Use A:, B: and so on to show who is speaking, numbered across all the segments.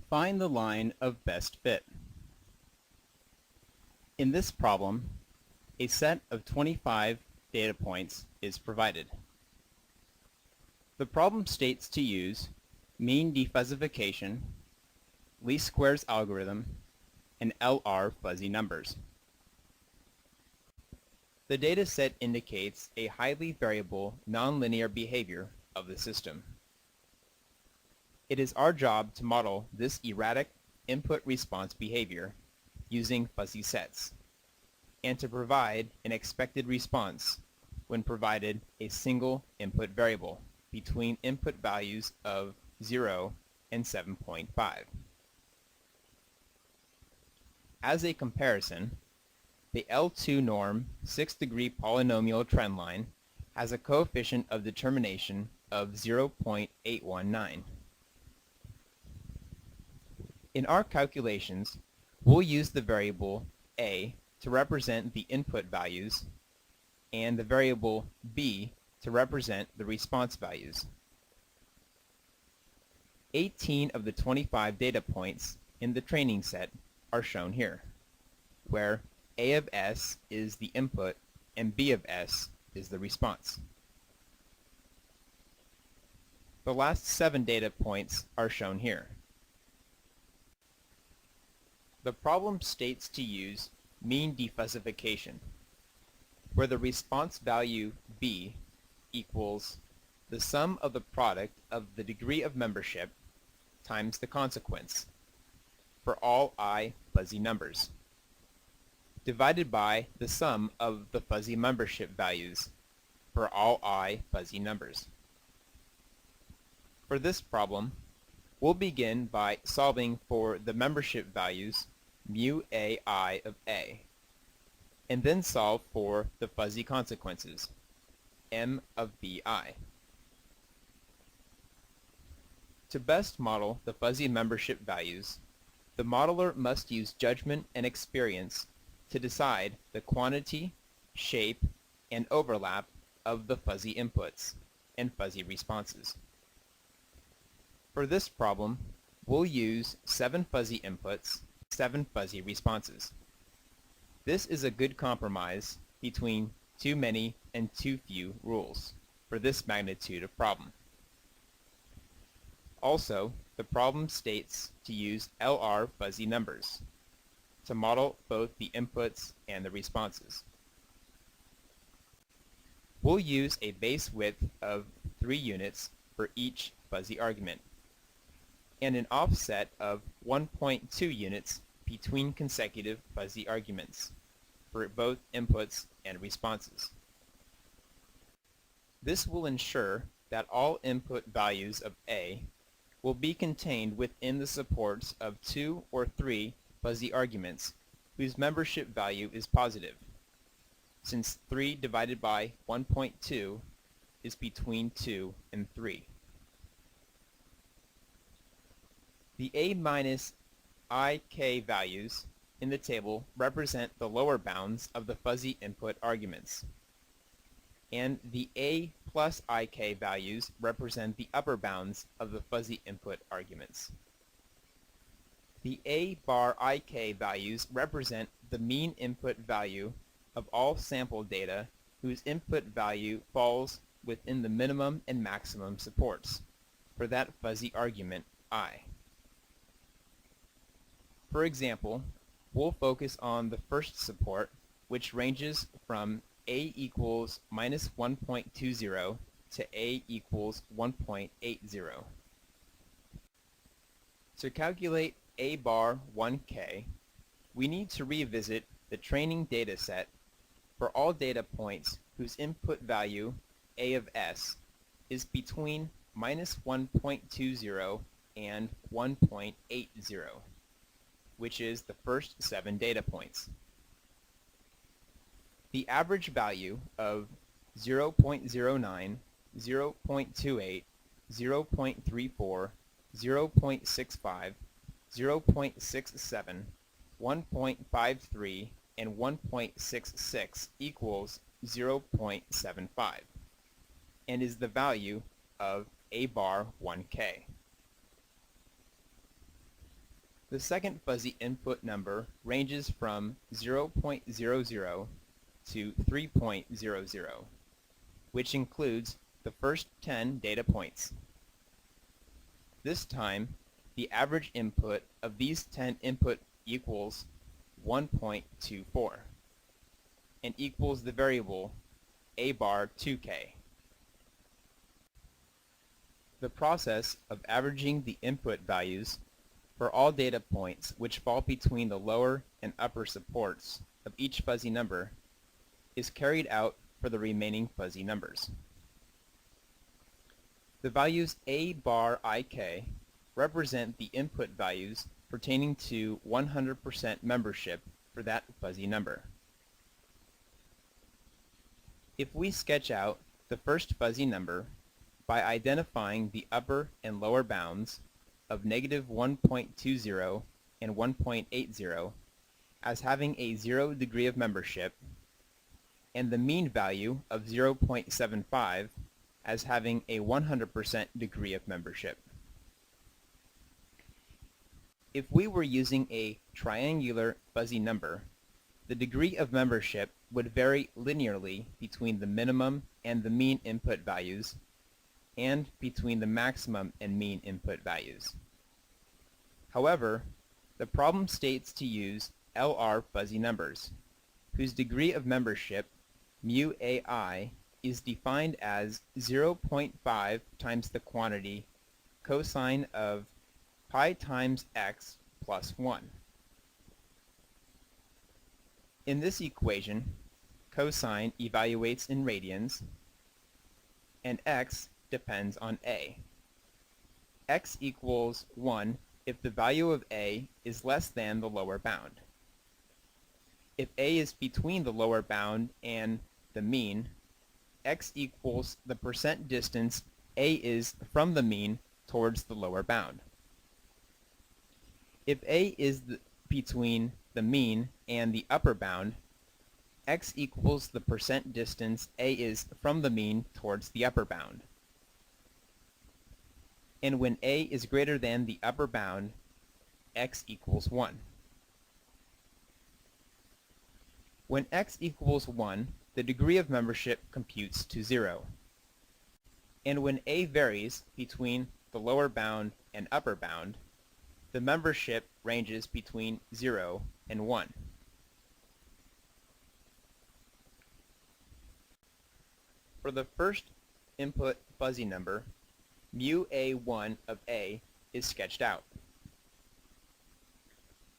A: Find the line of best fit. In this problem, a set of 25 data points is provided. The problem states to use mean defuzzification, least squares algorithm, and LR fuzzy numbers. The data set indicates a highly variable nonlinear behavior of the system. It is our job to model this erratic input-response behavior using fuzzy sets, and to provide an expected response when provided a single input variable between input values of 0 and 7.5. As a comparison, the L2 norm 6-degree polynomial trendline has a coefficient of determination of 0.819. In our calculations, we'll use the variable a to represent the input values and the variable b to represent the response values. 18 of the 25 data points in the training set are shown here, where a of s is the input and b of s is the response. The last 7 data points are shown here. The problem states to use mean defuzzification, where the response value b equals the sum of the product of the degree of membership times the consequence for all I fuzzy numbers, divided by the sum of the fuzzy membership values for all I fuzzy numbers. For this problem, we'll begin by solving for the membership values mu ai of a, and then solve for the fuzzy consequences, m of bi. To best model the fuzzy membership values, the modeler must use judgment and experience to decide the quantity, shape, and overlap of the fuzzy inputs and fuzzy responses. For this problem, we'll use 7 fuzzy inputs, 7 fuzzy responses. This is a good compromise between too many and too few rules for this magnitude of problem. Also, the problem states to use LR fuzzy numbers to model both the inputs and the responses. We'll use a base width of 3 units for each fuzzy argument, and an offset of 1.2 units between consecutive fuzzy arguments for both inputs and responses. This will ensure that all input values of A will be contained within the supports of 2 or 3 fuzzy arguments whose membership value is positive, since 3 divided by 1.2 is between 2 and 3. The A minus ik values in the table represent the lower bounds of the fuzzy input arguments, and the A plus ik values represent the upper bounds of the fuzzy input arguments. The A bar ik values represent the mean input value of all sample data whose input value falls within the minimum and maximum supports for that fuzzy argument I. For example, we'll focus on the first support, which ranges from A equals minus 1.20 to A equals 1.80. To calculate A bar 1k, we need to revisit the training data set for all data points whose input value, A of s, is between minus 1.20 and 1.80. which is the first 7 data points. The average value of 0.09, 0.28, 0.34, 0.65, 0.67, 1.53, and 1.66 equals 0.75, and is the value of A bar 1k. The second fuzzy input number ranges from 0.00 to 3.00, which includes the first 10 data points. This time, the average input of these 10 input equals 1.24 and equals the variable a bar 2k. The process of averaging the input values for all data points which fall between the lower and upper supports of each fuzzy number is carried out for the remaining fuzzy numbers. The values a bar ik represent the input values pertaining to 100% membership for that fuzzy number. If we sketch out the first fuzzy number by identifying the upper and lower bounds of negative 1.20 and 1.80 as having a 0 degree of membership, and the mean value of 0.75 as having a 100% degree of membership. If we were using a triangular fuzzy number, the degree of membership would vary linearly between the minimum and the mean input values and between the maximum and mean input values. However, the problem states to use LR fuzzy numbers, whose degree of membership, mu AI, is defined as 0.5 times the quantity cosine of pi times x plus 1. In this equation, cosine evaluates in radians, and x depends on a. X equals 1 if the value of a is less than the lower bound. If a is between the lower bound and the mean, x equals the percent distance a is from the mean towards the lower bound. If a is between the mean and the upper bound, x equals the percent distance a is from the mean towards the upper bound. And when a is greater than the upper bound, x equals 1. When x equals 1, the degree of membership computes to 0. And when a varies between the lower bound and upper bound, the membership ranges between 0 and 1. For the first input fuzzy number, mu a1 of a is sketched out.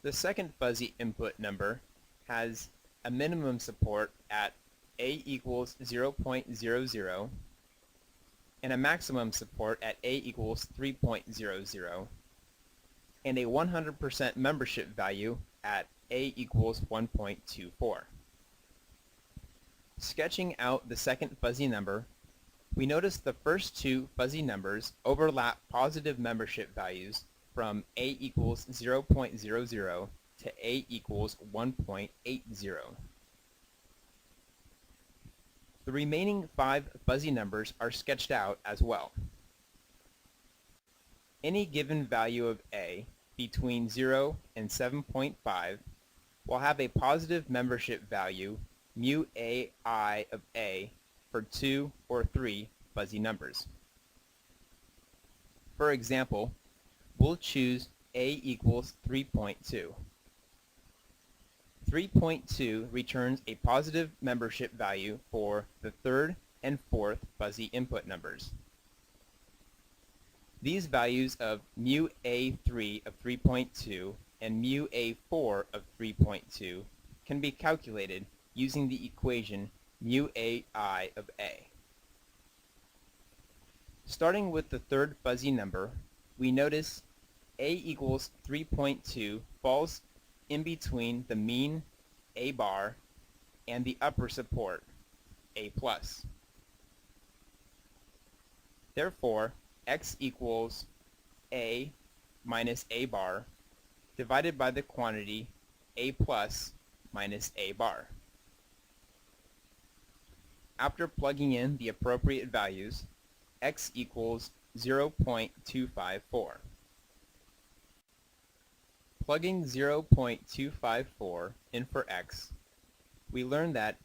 A: The second fuzzy input number has a minimum support at a equals 0.00 and a maximum support at a equals 3.00 and a 100% membership value at a equals 1.24. Sketching out the second fuzzy number, we notice the first two fuzzy numbers overlap positive membership values from a equals 0.00 to a equals 1.80. The remaining 5 fuzzy numbers are sketched out as well. Any given value of a between 0 and 7.5 will have a positive membership value mu ai of a for 2 or 3 fuzzy numbers. For example, we'll choose a equals 3.2. 3.2 returns a positive membership value for the third and fourth fuzzy input numbers. These values of mu a3 of 3.2 and mu a4 of 3.2 can be calculated using the equation mu ai of a. Starting with the third fuzzy number, we notice a equals 3.2 falls in between the mean a bar and the upper support a plus. Therefore, x equals a minus a bar divided by the quantity a plus minus a bar. After plugging in the appropriate values, x equals 0.254. Plugging 0.254 in for x, we learn that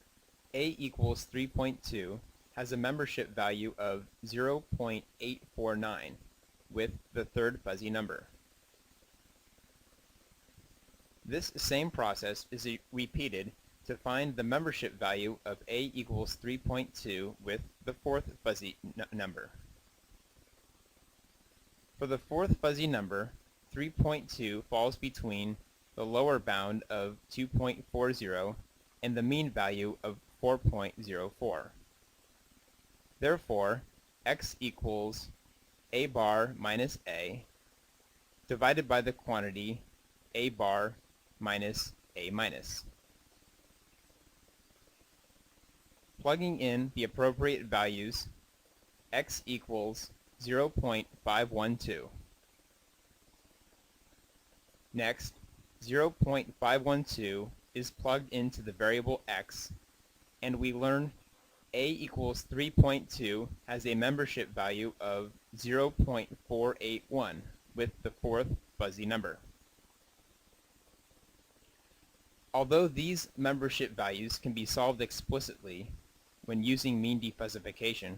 A: a equals 3.2 has a membership value of 0.849 with the third fuzzy number. This same process is repeated to find the membership value of a equals 3.2 with the fourth fuzzy number. For the fourth fuzzy number, 3.2 falls between the lower bound of 2.40 and the mean value of 4.04. Therefore, x equals a bar minus a divided by the quantity a bar minus a minus. Plugging in the appropriate values, x equals 0.512. Next, 0.512 is plugged into the variable x, and we learn a equals 3.2 has a membership value of 0.481 with the fourth fuzzy number. Although these membership values can be solved explicitly when using mean defuzzification,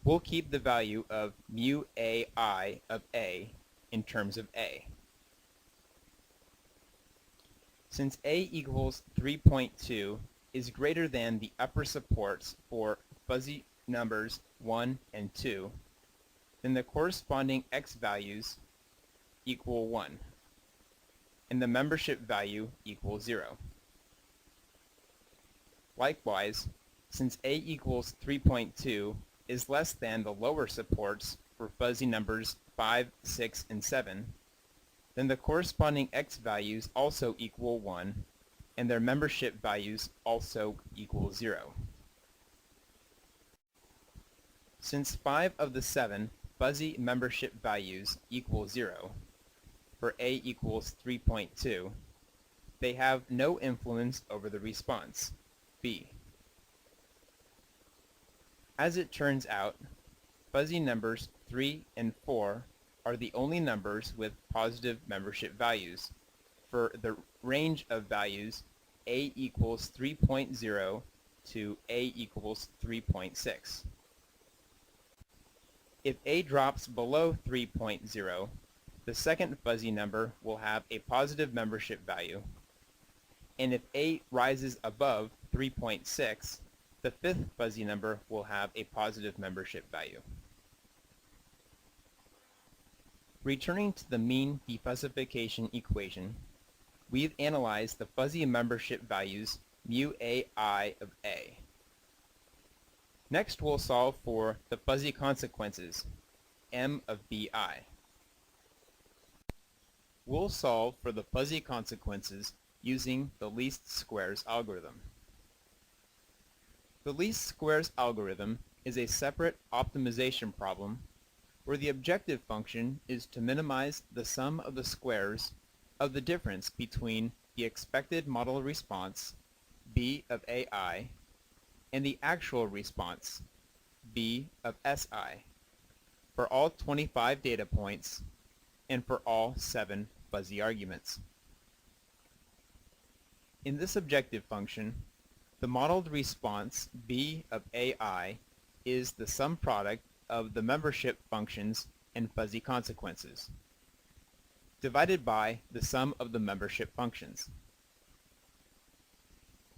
A: we'll keep the value of mu ai of a in terms of a. Since a equals 3.2 is greater than the upper supports for fuzzy numbers 1 and 2, then the corresponding x values equal 1, and the membership value equals 0. Likewise, since a equals 3.2 is less than the lower supports for fuzzy numbers 5, 6, and 7, then the corresponding x values also equal 1, and their membership values also equal 0. Since 5 of the 7 fuzzy membership values equal 0, for a equals 3.2, they have no influence over the response, b. As it turns out, fuzzy numbers 3 and 4 are the only numbers with positive membership values for the range of values a equals 3.0 to a equals 3.6. If a drops below 3.0, the second fuzzy number will have a positive membership value, and if a rises above 3.6, the fifth fuzzy number will have a positive membership value. Returning to the mean defuzzification equation, we've analyzed the fuzzy membership values mu ai of a. Next, we'll solve for the fuzzy consequences, m of bi. We'll solve for the fuzzy consequences using the least squares algorithm. The least squares algorithm is a separate optimization problem where the objective function is to minimize the sum of the squares of the difference between the expected model response, b of ai, and the actual response, b of si, for all 25 data points and for all 7 fuzzy arguments. In this objective function, the modeled response b of ai is the sum product of the membership functions and fuzzy consequences, divided by the sum of the membership functions.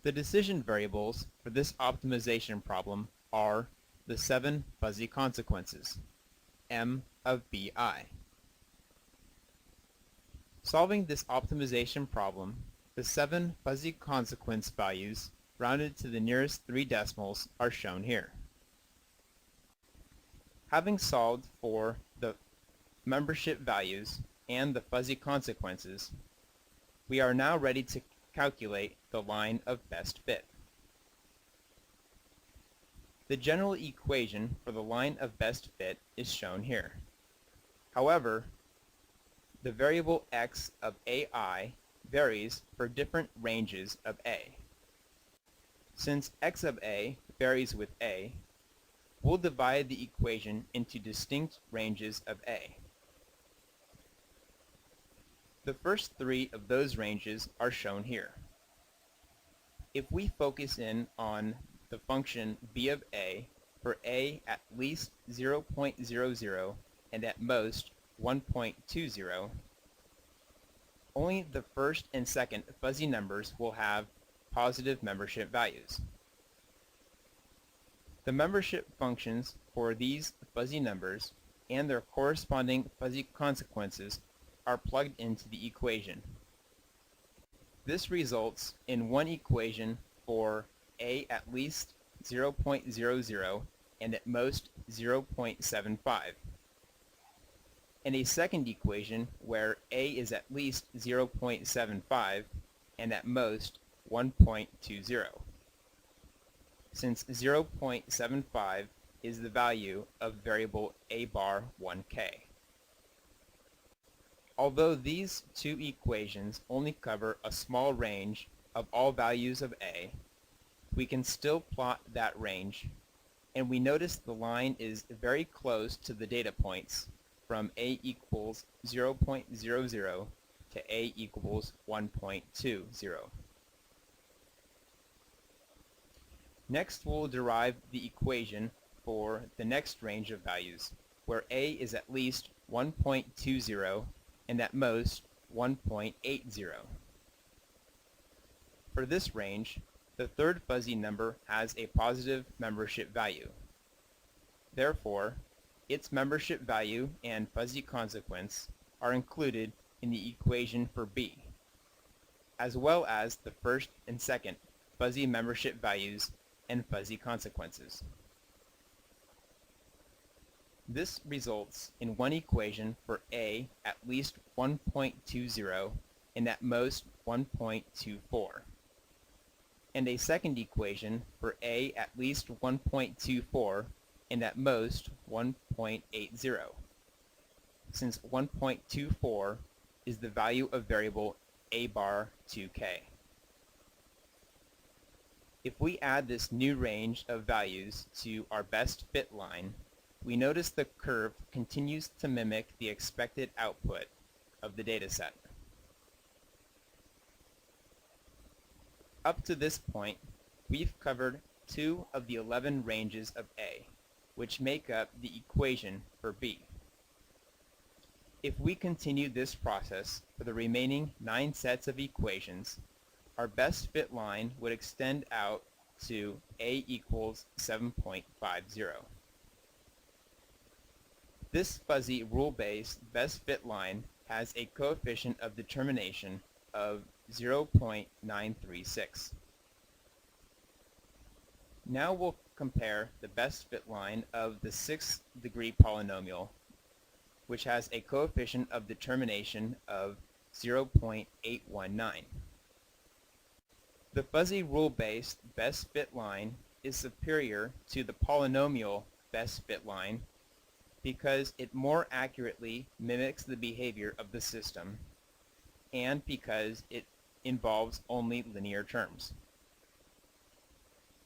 A: The decision variables for this optimization problem are the 7 fuzzy consequences, m of bi. Solving this optimization problem, the 7 fuzzy consequence values rounded to the nearest 3 decimals are shown here. Having solved for the membership values and the fuzzy consequences, we are now ready to calculate the line of best fit. The general equation for the line of best fit is shown here. However, the variable x of ai varies for different ranges of a. Since x of a varies with a, we'll divide the equation into distinct ranges of a. The first three of those ranges are shown here. If we focus in on the function b of a for a at least 0.00 and at most 1.20, only the first and second fuzzy numbers will have positive membership values. The membership functions for these fuzzy numbers and their corresponding fuzzy consequences are plugged into the equation. This results in one equation for a at least 0.00 and at most 0.75, and a second equation where a is at least 0.75 and at most 1.20. Since 0.75 is the value of variable a bar 1k. Although these two equations only cover a small range of all values of a, we can still plot that range, and we notice the line is very close to the data points from a equals 0.00 to a equals 1.20. Next, we'll derive the equation for the next range of values, where a is at least 1.20 and at most 1.80. For this range, the third fuzzy number has a positive membership value. Therefore, its membership value and fuzzy consequence are included in the equation for b, as well as the first and second fuzzy membership values and fuzzy consequences. This results in one equation for a at least 1.20 and at most 1.24, and a second equation for a at least 1.24 and at most 1.80, since 1.24 is the value of variable a bar 2k. If we add this new range of values to our best fit line, we notice the curve continues to mimic the expected output of the dataset. Up to this point, we've covered 2 of the 11 ranges of A, which make up the equation for B. If we continue this process for the remaining 9 sets of equations, our best fit line would extend out to A equals 7.50. This fuzzy rule-based best fit line has a coefficient of determination of 0.936. Now we'll compare the best fit line of the 6th degree polynomial, which has a coefficient of determination of 0.819. The fuzzy rule-based best fit line is superior to the polynomial best fit line because it more accurately mimics the behavior of the system and because it involves only linear terms.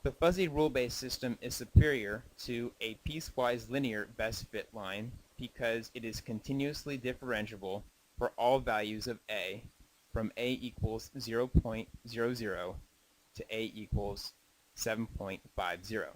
A: The fuzzy rule-based system is superior to a piecewise linear best fit line because it is continuously differentiable for all values of a from a equals 0.00 to a equals 7.50.